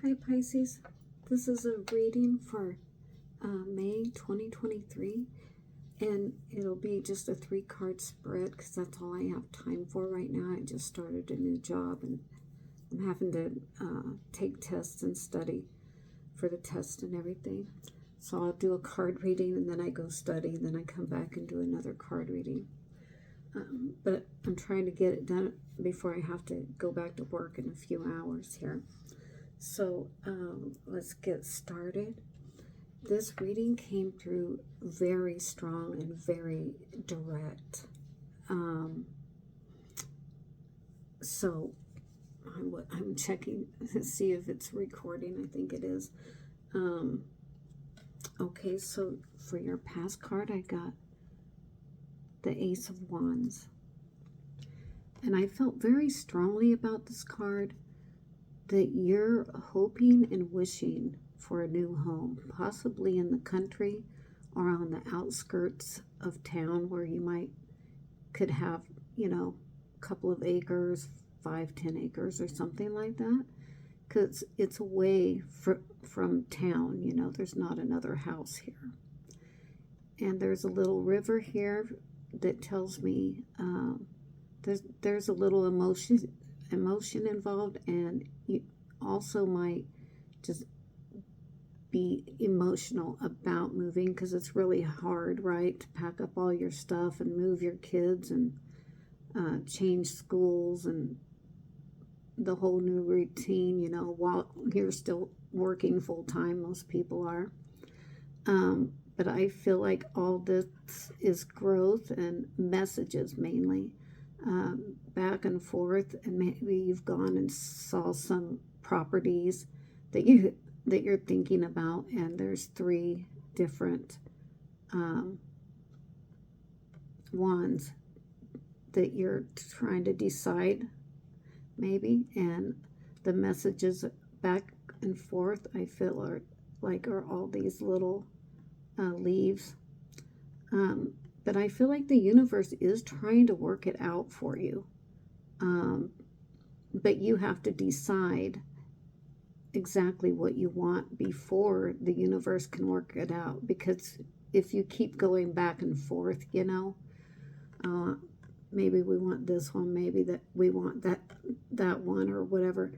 Hi Pisces, this is a reading for May 2023, and it'll be just a 3-card spread because that's all I have time for right now. I just started a new job and I'm having to take tests and study for the test and everything. So I'll do a card reading and then I go study, then I come back and do another card reading. But I'm trying to get it done before I have to go back to work in a few hours here. So let's get started. This reading came through very strong and very direct. So I'm checking to see if it's recording. I think it is. Okay, so for your past card, I got the Ace of Wands. And I felt very strongly about this card that you're hoping and wishing for a new home, possibly in the country or on the outskirts of town where you could have, a couple of acres, 5-10 acres or something like that, because it's away from town. There's not another house here. And there's a little river here that tells me there's a little emotion involved, and you also might just be emotional about moving because it's really hard, right, to pack up all your stuff and move your kids and change schools and the whole new routine, while you're still working full-time. Most people are. But I feel like all this is growth and messages mainly. Back and forth, and maybe you've gone and saw some properties that you're thinking about, and there's 3 different ones that you're trying to decide maybe, and the messages back and forth I feel are all these little leaves. But I feel like the universe is trying to work it out for you. But you have to decide exactly what you want before the universe can work it out. Because if you keep going back and forth, maybe we want this one, maybe that we want that one or whatever,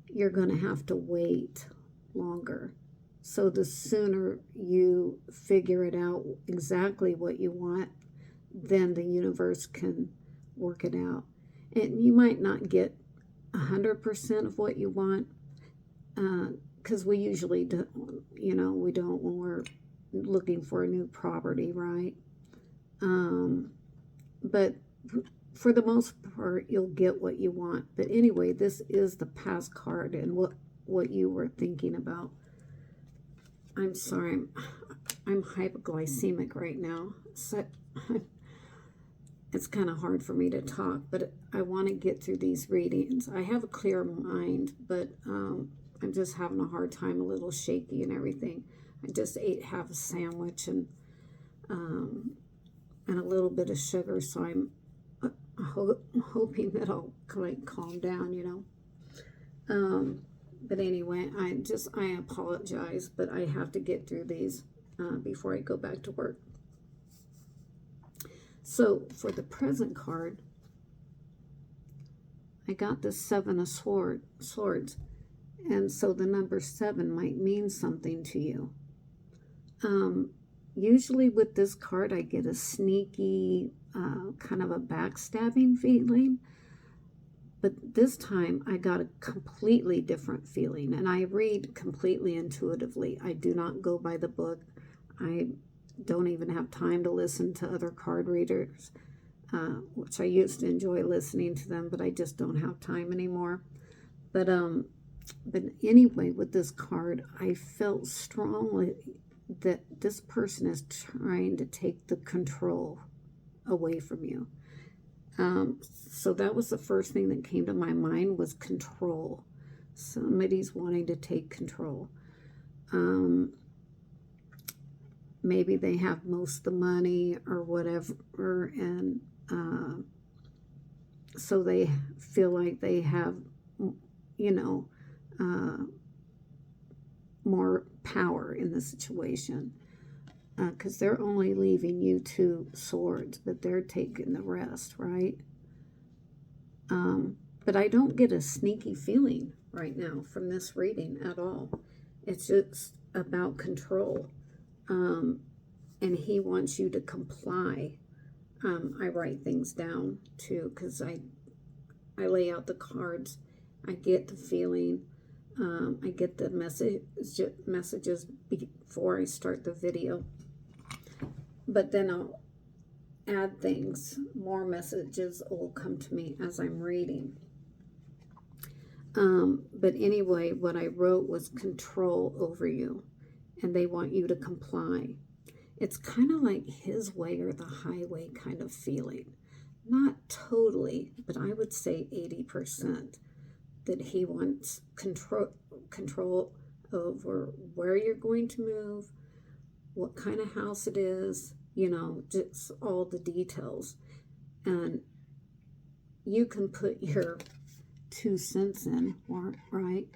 you're going to have to wait longer. So the sooner you figure it out exactly what you want, then the universe can work it out. And you might not get 100% of what you want, because we usually don't, we don't when we're looking for a new property, right? But for the most part, you'll get what you want. But anyway, this is the past card and what you were thinking about. I'm sorry, I'm hypoglycemic right now, so it's kind of hard for me to talk, but I want to get through these readings. I have a clear mind, but I'm just having a hard time, a little shaky and everything. I just ate half a sandwich and a little bit of sugar, so I'm hoping that I'll calm down, But anyway, I apologize, but I have to get through these before I go back to work. So for the present card, I got the 7 of Swords. And so the number 7 might mean something to you. Usually with this card, I get a sneaky, kind of a backstabbing feeling. But this time I got a completely different feeling, and I read completely intuitively. I do not go by the book. I don't even have time to listen to other card readers, which I used to enjoy listening to them, but I just don't have time anymore. But anyway, with this card, I felt strongly that this person is trying to take the control away from you. So that was the first thing that came to my mind, was control. Somebody's wanting to take control. Maybe they have most of the money or whatever, and so they feel like they have, the situation. Because they're only leaving you 2 swords, but they're taking the rest, right? But I don't get a sneaky feeling right now from this reading at all. It's just about control. And he wants you to comply. I write things down too, because I lay out the cards. I get the feeling. I get the messages before I start the video. But then I'll add things. More messages will come to me as I'm reading. But anyway, what I wrote was control over you. And they want you to comply. It's kind of like his way or the highway kind of feeling. Not totally, but I would say 80%. That he wants control over where you're going to move, what kind of house it is, you know, just all the details. And you can put your 2 cents in, right?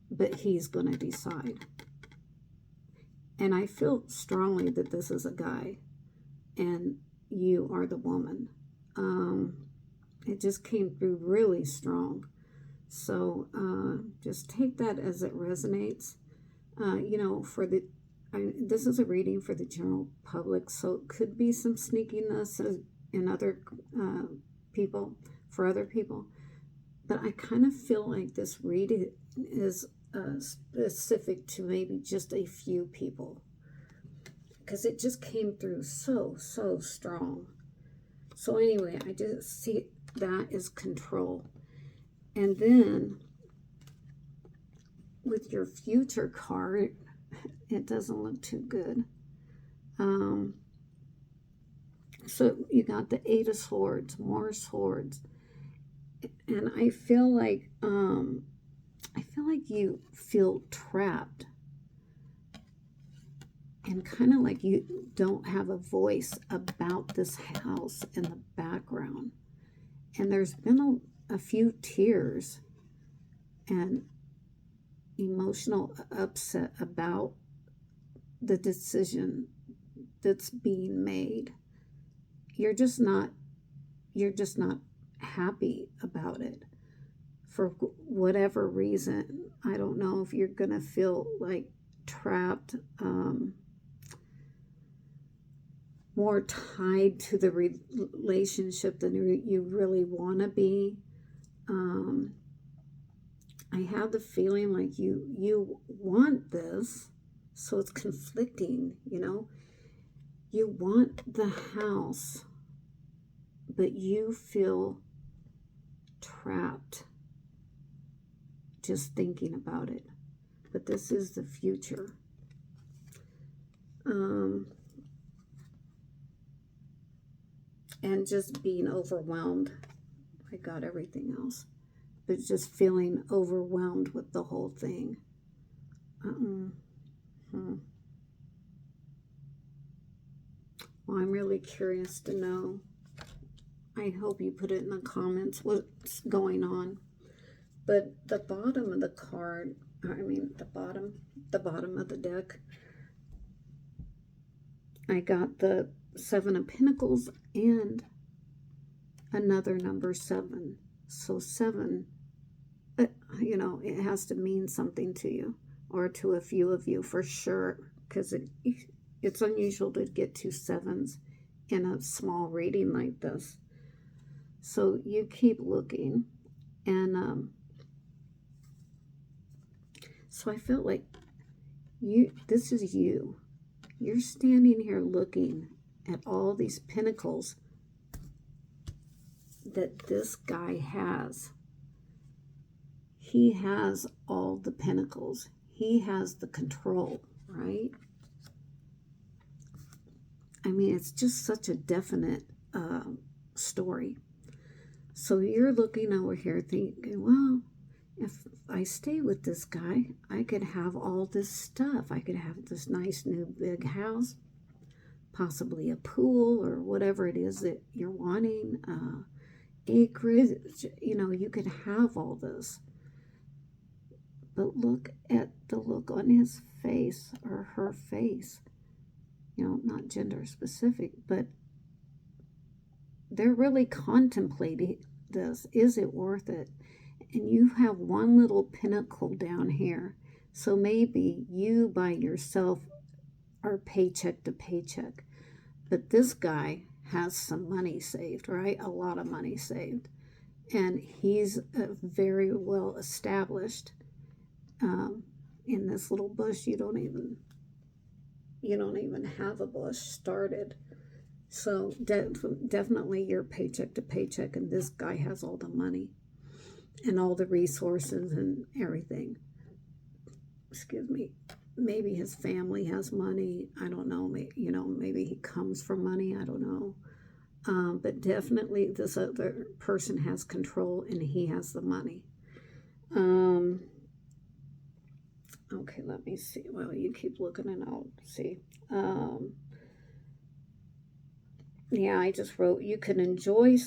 But he's going to decide. And I feel strongly that this is a guy and you are the woman. It just came through really strong. So just take that as it resonates. You know, this is a reading for the general public, so it could be some sneakiness in other people, for other people. But I kind of feel like this reading is specific to maybe just a few people, because it just came through so strong. So anyway, I just see that is control. And then with your future card, it doesn't look too good. So you got the 8 of Swords, more swords. And I feel like you feel trapped. And kind of like you don't have a voice about this house in the background. And there's been a few tears and emotional upset about the decision that's being made. You're just not happy about it for whatever reason. I don't know if you're gonna feel like trapped, more tied to the relationship than you really want to be. I have the feeling like you want this, so it's conflicting, you know. You want the house, but you feel trapped just thinking about it. But this is the future. And just being overwhelmed. I got everything else. But just feeling overwhelmed with the whole thing. Well, I'm really curious to know. I hope you put it in the comments what's going on. But the bottom of the card, the bottom of the deck, I got the 7 of Pentacles and another number 7. So 7, you know, it has to mean something to you, or to a few of you for sure, because it's unusual to get 2 7s in a small reading like this. So you keep looking, and so I felt like this is you. You're standing here looking at all these pentacles that this guy has. He has all the pentacles. He has the control, right? I mean, it's just such a definite story. So you're looking over here thinking, well, if I stay with this guy, I could have all this stuff. I could have this nice new big house, possibly a pool or whatever it is that you're wanting, acreage, you know, you could have all this. But look at the look on his face or her face. You know, not gender specific, but they're really contemplating this. Is it worth it? And you have one little pinnacle down here. So maybe you by yourself are paycheck to paycheck. But this guy has some money saved, right? A lot of money saved. And he's very well established in this little bush. You don't even have a bush started. So definitely you're paycheck to paycheck, and this guy has all the money and all the resources and everything. Excuse me. Maybe his family has money. I don't know. Maybe he comes from money. I don't know. But definitely this other person has control and he has the money. Okay, let me see. Well, you keep looking and I'll see. Yeah, I just wrote, you can enjoy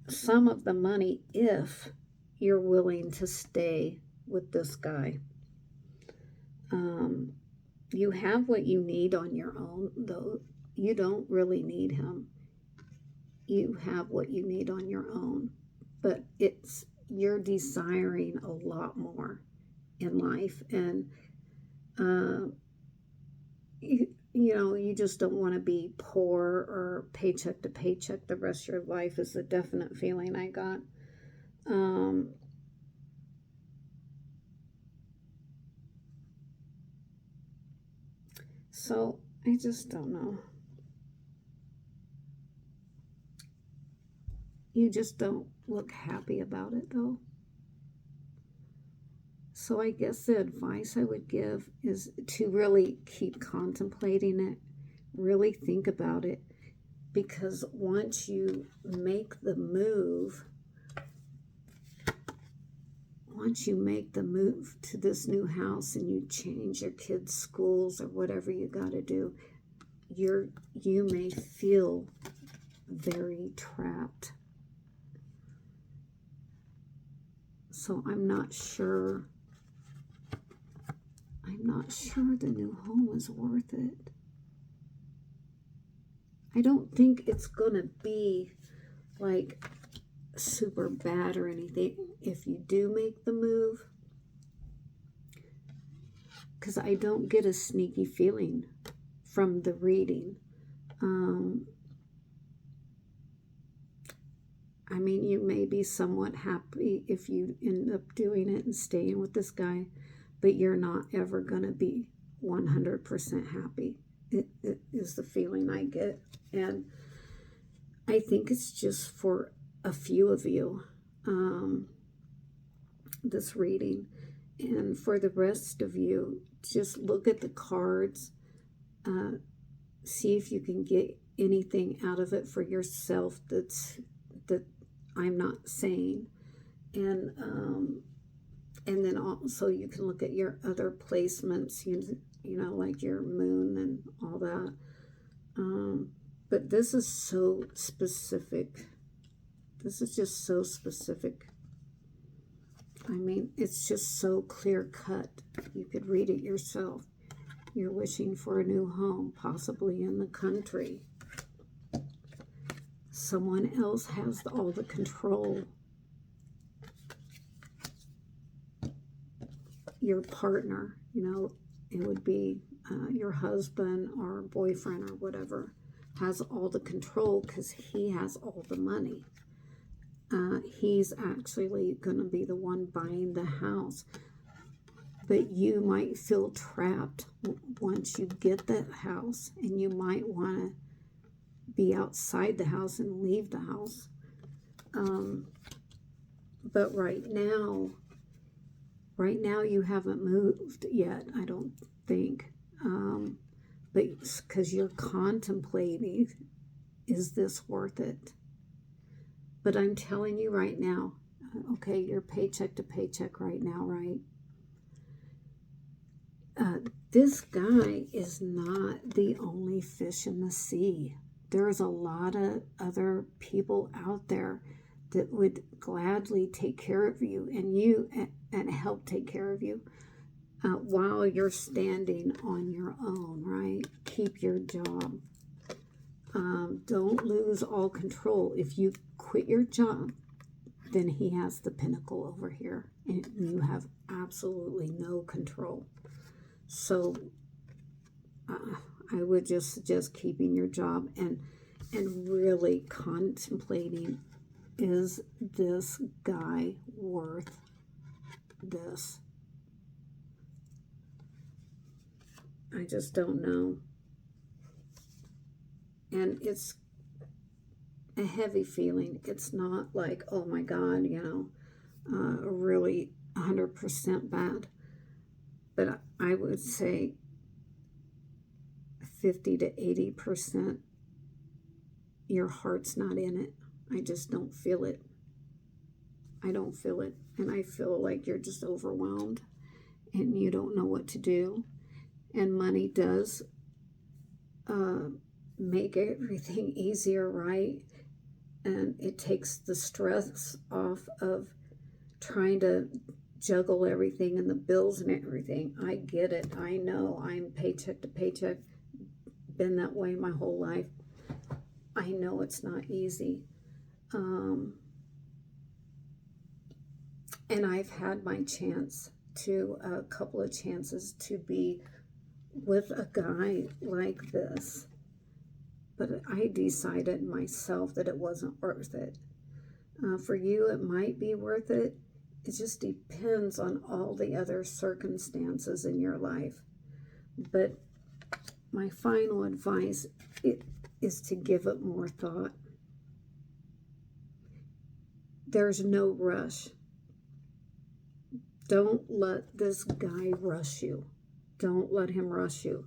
some of the money if you're willing to stay with this guy. You have what you need on your own, though. You don't really need him. You have what you need on your own, but you're desiring a lot more in life, and you just don't want to be poor or paycheck to paycheck the rest of your life is a definite feeling I got. So I just don't know. You just don't look happy about it, though. So I guess the advice I would give is to really keep contemplating it, really think about it, because once you make the move, to this new house and you change your kids' schools or whatever you got to do, you may feel very trapped. So I'm not sure the new home is worth it. I don't think it's gonna be like super bad or anything if you do make the move, because I don't get a sneaky feeling from the reading. I mean, you may be somewhat happy if you end up doing it and staying with this guy, but you're not ever going to be 100% happy. It is the feeling I get. And I think it's just for a few of you, this reading. And for the rest of you, just look at the cards. See if you can get anything out of it for yourself that I'm not saying. And then also you can look at your other placements, like your moon and all that. But this is so specific. This is just so specific. I mean, it's just so clear cut. You could read it yourself. You're wishing for a new home, possibly in the country. Someone else has all the control. Your partner, it would be your husband or boyfriend or whatever, has all the control because he has all the money. He's actually going to be the one buying the house. But you might feel trapped once you get that house, and you might want to be outside the house and leave the house. But right now you haven't moved yet, I don't think. But because you're contemplating, is this worth it? But I'm telling you right now, okay, you're paycheck to paycheck right now, right? This guy is not the only fish in the sea. There's a lot of other people out there that would gladly take care of you and help take care of you. while you're standing on your own, right? Keep your job. Don't lose all control. If you quit your job, then he has the pinnacle over here, and you have absolutely no control. So I would just suggest keeping your job and really contemplating, is this guy worth this? I just don't know. And it's a heavy feeling. It's not like, oh my God, really 100% bad. But I would say 50 to 80%, your heart's not in it. I just don't feel it. I don't feel it. And I feel like you're just overwhelmed and you don't know what to do. And money does make everything easier, right? And it takes the stress off of trying to juggle everything and the bills and everything. I get it. I know. I'm paycheck to paycheck. Been that way my whole life. I know it's not easy. And I've had my chance to, a couple of chances to be with a guy like this. But I decided myself that it wasn't worth it. For you, it might be worth it. It just depends on all the other circumstances in your life. But my final advice is to give it more thought. There's no rush. Don't let this guy rush you. Don't let him rush you.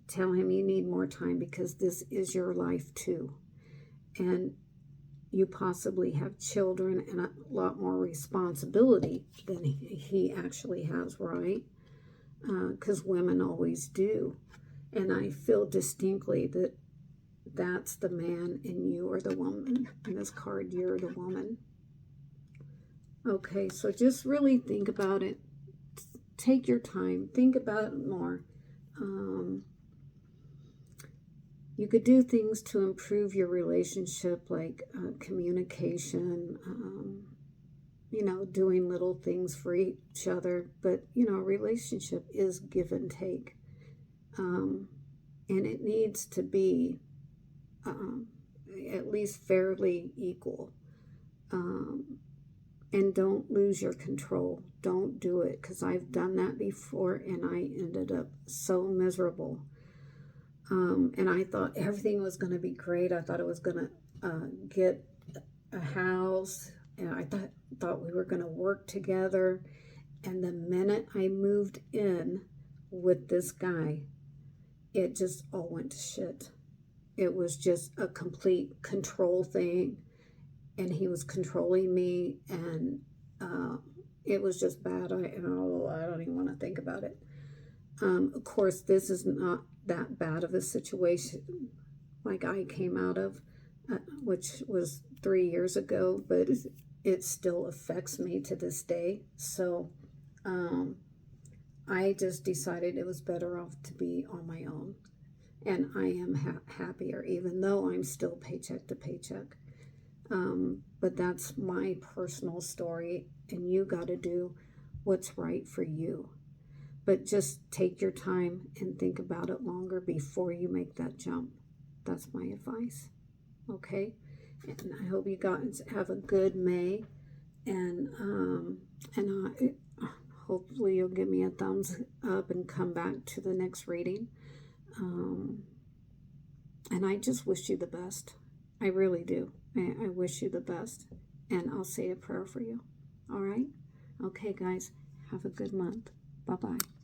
Tell him you need more time because this is your life too. And you possibly have children and a lot more responsibility than he actually has, right? Because women always do. And I feel distinctly that that's the man and you are the woman. In this card, you're the woman. Okay, so just really think about it. Take your time. Think about it more. You could do things to improve your relationship, like communication, doing little things for each other. But, relationship is give and take. And it needs to be at least fairly equal. And don't lose your control. Don't do it, because I've done that before and I ended up so miserable. And I thought everything was going to be great. I thought I was going to get a house, and I thought we were going to work together. And the minute I moved in with this guy, it just all went to shit. It was just a complete control thing, and he was controlling me, and it was just bad. I don't even want to think about it. Of course, this is not that bad of a situation like I came out of, which was 3 years ago, but it still affects me to this day. So I just decided it was better off to be on my own. And I am happier, even though I'm still paycheck to paycheck. But that's my personal story, and you got to do what's right for you. But just take your time and think about it longer before you make that jump. That's my advice. Okay? And I hope you guys have a good May. And hopefully you'll give me a thumbs up and come back to the next reading. And I just wish you the best. I really do. I wish you the best. And I'll say a prayer for you. All right? Okay, guys. Have a good month. Bye-bye.